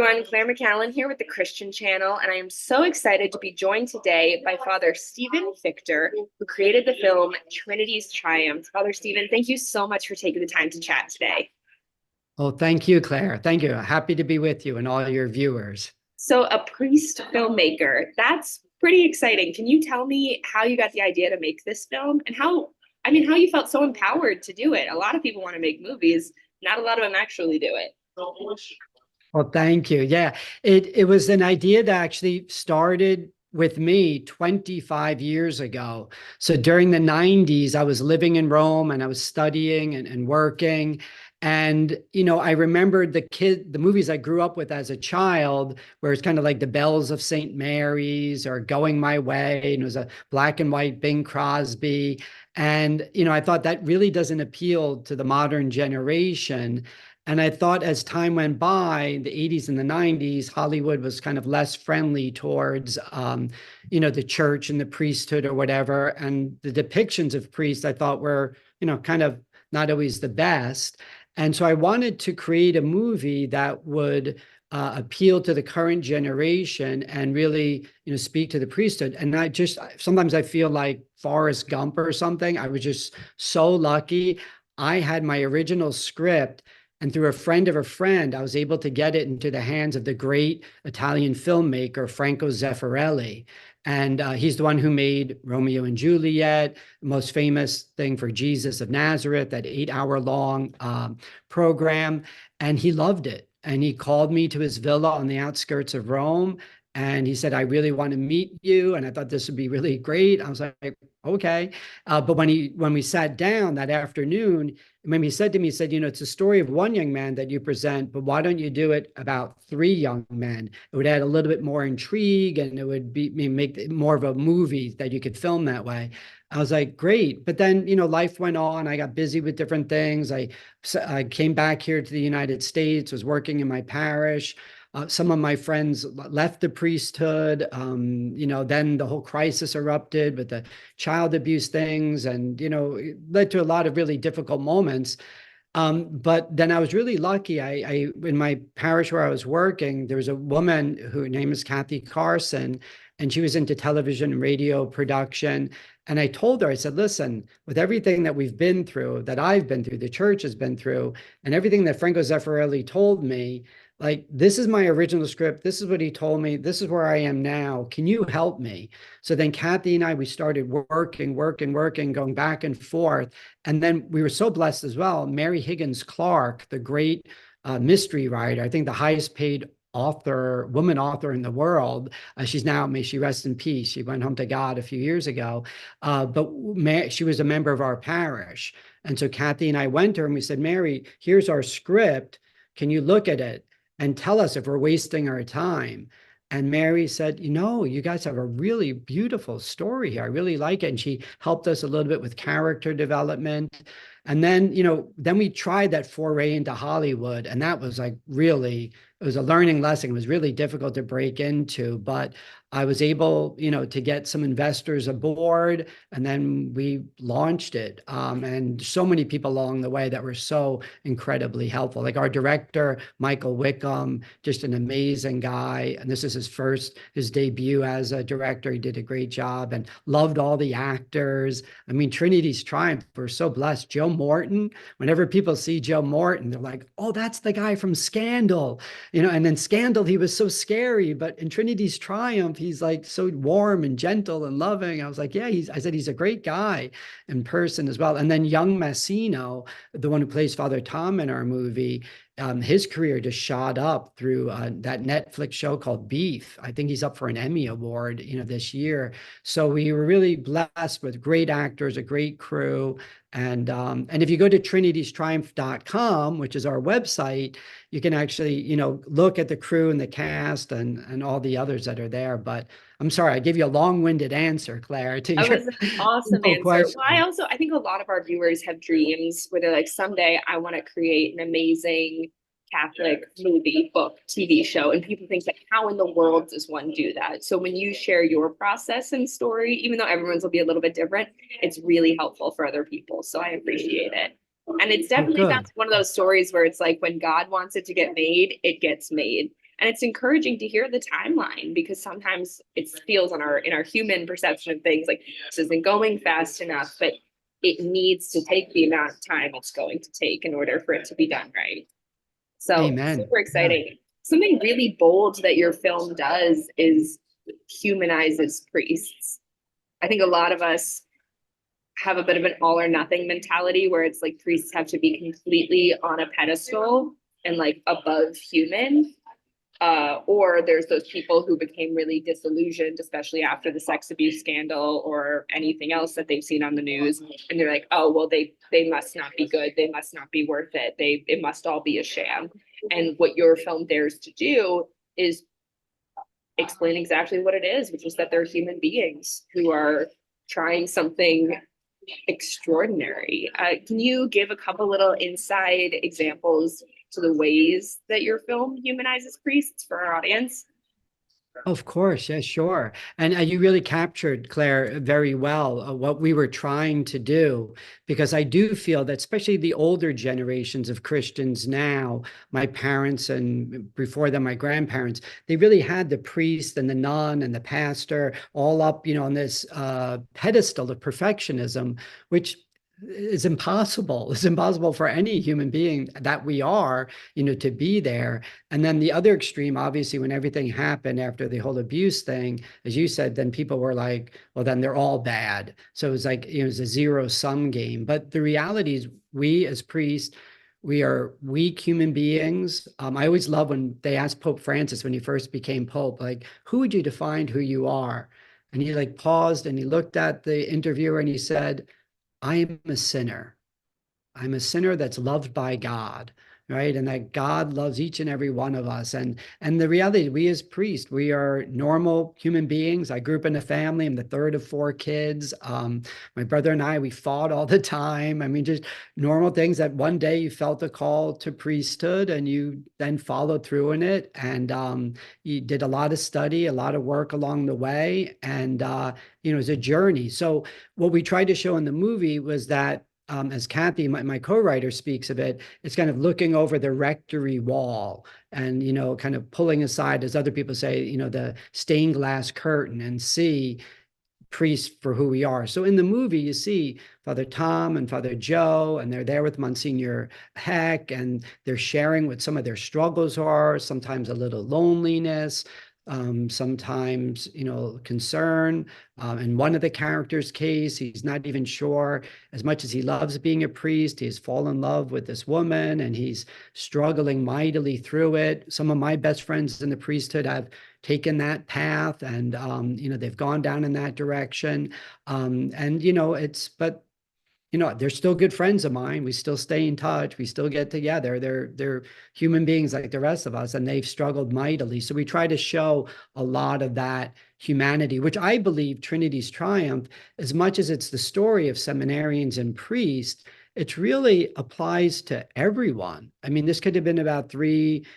everyone, Claire McCallan here with the Christian Channel, and I am so excited to be joined today by Father Stephen Fichter, who created the film Trinity's Triumph. Father Stephen, thank you so much for taking the time to chat today. Oh, thank you, Claire. Thank you. Happy to be with you and all your viewers. So, a priest filmmaker, that's pretty exciting. Can you tell me how you got the idea to make this film and how you felt so empowered to do it? A lot of people want to make movies, not a lot of them actually do it. Well, thank you. Yeah, it was an idea that actually started with me 25 years ago. So during the 90s, I was living in Rome and I was studying and working. And, I remembered the movies I grew up with as a child, where it's kind of like The Bells of St. Mary's or Going My Way. And it was a black and white Bing Crosby. And, I thought that really doesn't appeal to the modern generation. And I thought as time went by, the 80s and the 90s, Hollywood was kind of less friendly towards, the church and the priesthood or whatever. And the depictions of priests I thought were, kind of not always the best. And so I wanted to create a movie that would appeal to the current generation and really, speak to the priesthood. And sometimes I feel like Forrest Gump or something. I was just so lucky. I had my original script, and through a friend of a friend, I was able to get it into the hands of the great Italian filmmaker, Franco Zeffirelli. And he's the one who made Romeo and Juliet, the most famous thing for Jesus of Nazareth, that 8-hour long program. And he loved it. And he called me to his villa on the outskirts of Rome. And he said, I really want to meet you. And I thought this would be really great. I was like, okay. But when we sat down that afternoon, when he said to me, he said, it's a story of one young man that you present, but why don't you do it about 3 young men? It would add a little bit more intrigue, and it would make it more of a movie that you could film that way. I was like, great. But then, life went on. I got busy with different things. I came back here to the United States, was working in my parish. Some of my friends left the priesthood. Then the whole crisis erupted with the child abuse things, and it led to a lot of really difficult moments. But then I was really lucky. I in my parish where I was working, there was a woman whose name is Kathy Carson, and she was into television and radio production. And I told her, I said, listen, with everything that we've been through, that I've been through, the church has been through, and everything that Franco Zeffirelli told me, like, this is my original script. This is what he told me. This is where I am now. Can you help me? So then Kathy and I, we started working, going back and forth. And then we were so blessed as well. Mary Higgins Clark, the great mystery writer, I think the highest paid woman author in the world. She's now, may she rest in peace. She went home to God a few years ago. But she was a member of our parish. And so Kathy and I went to her and we said, Mary, here's our script. Can you look at it and tell us if we're wasting our time? And Mary said, you guys have a really beautiful story here. I really like it. And she helped us a little bit with character development. And then, then we tried that foray into Hollywood. And that was like really, it was a learning lesson. It was really difficult to break into, but I was able, to get some investors aboard, and then we launched it. And so many people along the way that were so incredibly helpful. Like our director, Michael Wickham, just an amazing guy. And this is his debut as a director. He did a great job and loved all the actors. I mean, Trinity's Triumph, we're so blessed. Joe Morton, whenever people see Joe Morton, they're like, oh, that's the guy from Scandal. And then Scandal, he was so scary, but in Trinity's Triumph, he's like so warm and gentle and loving. I was like, yeah, I said, he's a great guy in person as well. And then young Massino, the one who plays Father Tom in our movie, his career just shot up through that Netflix show called Beef. I think he's up for an Emmy Award, this year. So we were really blessed with great actors, a great crew. And if you go to trinitystriumph.com, which is our website, you can actually, look at the crew and the cast and all the others that are there. But I'm sorry, I gave you a long-winded answer, Claire, to That your was an awesome simple answer. question. Well, I think a lot of our viewers have dreams where they're like, someday I want to create an amazing Catholic movie, book, TV show. And people think like, how in the world does one do that? So when you share your process and story, even though everyone's will be a little bit different, it's really helpful for other people. So I appreciate it. And it's Oh, definitely good. sounds one of those stories where it's like when God wants it to get made, it gets made. And it's encouraging to hear the timeline, because sometimes it feels in our human perception of things like this isn't going fast enough, but it needs to take the amount of time it's going to take in order for it to be done right. So Amen. super Yeah. exciting. Something really bold that your film does is humanizes priests. I think a lot of us have a bit of an all or nothing mentality where it's like priests have to be completely on a pedestal and like above human. Or there's those people who became really disillusioned, especially after the sex abuse scandal or anything else that they've seen on the news. And they're like, oh, well, they must not be good. They must not be worth it. It must all be a sham. And what your film dares to do is explain exactly what it is, which is that they're human beings who are trying something extraordinary. Can you give a couple little inside examples to the ways that your film humanizes priests for our audience? Of course, yeah, sure. And you really captured, Claire, very well what we were trying to do, because I do feel that especially the older generations of Christians now, my parents and before them, my grandparents, they really had the priest and the nun and the pastor all up, on this pedestal of perfectionism, which is impossible. It's impossible for any human being that we are, to be there. And then the other extreme, obviously, when everything happened after the whole abuse thing, as you said, then people were like, well, then they're all bad. So it was like, it was a zero-sum game. But the reality is, we as priests, we are weak human beings. I always love when they asked Pope Francis when he first became Pope, like, who would you define who you are? And he like paused and he looked at the interviewer and he said, I am a sinner. I'm a sinner that's loved by God, right? And that God loves each and every one of us. And the reality, we as priests, we are normal human beings. I grew up in a family. I'm the third of four kids. My brother and I, we fought all the time. I mean, just normal things that one day you felt a call to priesthood and you then followed through in it. And you did a lot of study, a lot of work along the way. And, it was a journey. So what we tried to show in the movie was that as Kathy, my co-writer, speaks of it, it's kind of looking over the rectory wall and, kind of pulling aside, as other people say, the stained glass curtain and see priests for who we are. So in the movie, you see Father Tom and Father Joe, and they're there with Monsignor Heck, and they're sharing what some of their struggles are, sometimes a little loneliness, sometimes, concern. In one of the characters' case, he's not even sure, as much as he loves being a priest, he's fallen in love with this woman and he's struggling mightily through it. Some of my best friends in the priesthood have taken that path and, they've gone down in that direction. But they're still good friends of mine. We still stay in touch. We still get together. They're human beings like the rest of us, and they've struggled mightily. So we try to show a lot of that humanity, which I believe Trinity's Triumph, as much as it's the story of seminarians and priests, it really applies to everyone. I mean, this could have been about three,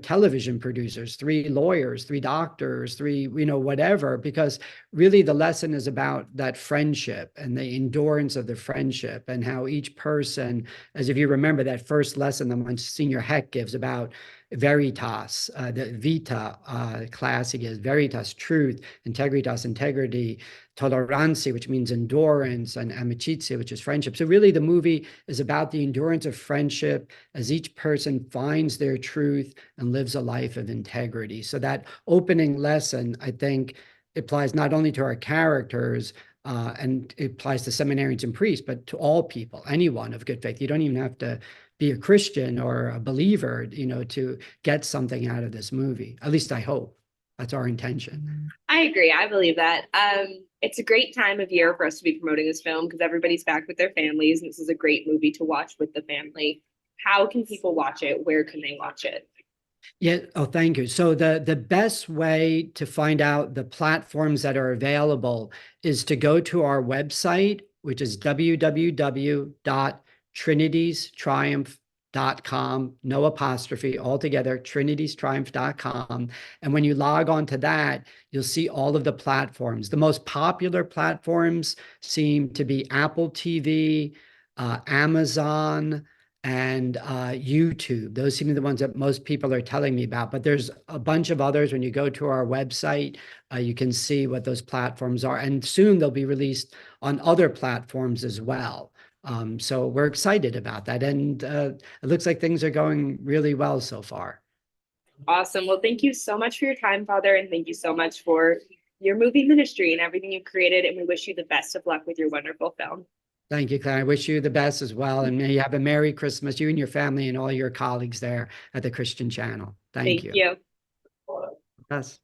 television producers, three lawyers, three doctors, three, whatever, because really the lesson is about that friendship and the endurance of the friendship and how each person, as if you remember that first lesson that Monsignor Heck gives about veritas, the vita class he gives, veritas, truth, integritas, integrity, tolerancy, which means endurance, and amicizia, which is friendship. So really the movie is about the endurance of friendship as each person finds their truth and lives a life of integrity. So that opening lesson, I think, applies not only to our characters, and it applies to seminarians and priests, but to all people, anyone of good faith. You don't even have to be a Christian or a believer, to get something out of this movie. At least I hope. That's our intention. I agree. I believe that. It's a great time of year for us to be promoting this film because everybody's back with their families, and this is a great movie to watch with the family. How can people watch it? Where can they watch it? Yeah. Oh, thank you. So the best way to find out the platforms that are available is to go to our website, which is www.trinitiestriumph.com, no apostrophe, altogether, trinitiestriumph.com. And when you log on to that, you'll see all of the platforms. The most popular platforms seem to be Apple TV, Amazon, and YouTube. Those seem to be the ones that most people are telling me about. But there's a bunch of others. When you go to our website, you can see what those platforms are. And soon they'll be released on other platforms as well. So we're excited about that. And it looks like things are going really well so far. Awesome. Well, thank you so much for your time, Father, and thank you so much for your movie ministry and everything you've created. And we wish you the best of luck with your wonderful film. Thank you, Claire. I wish you the best as well. And may you have a Merry Christmas, you and your family and all your colleagues there at the Christian Channel. Thank Thank you. you. Yes.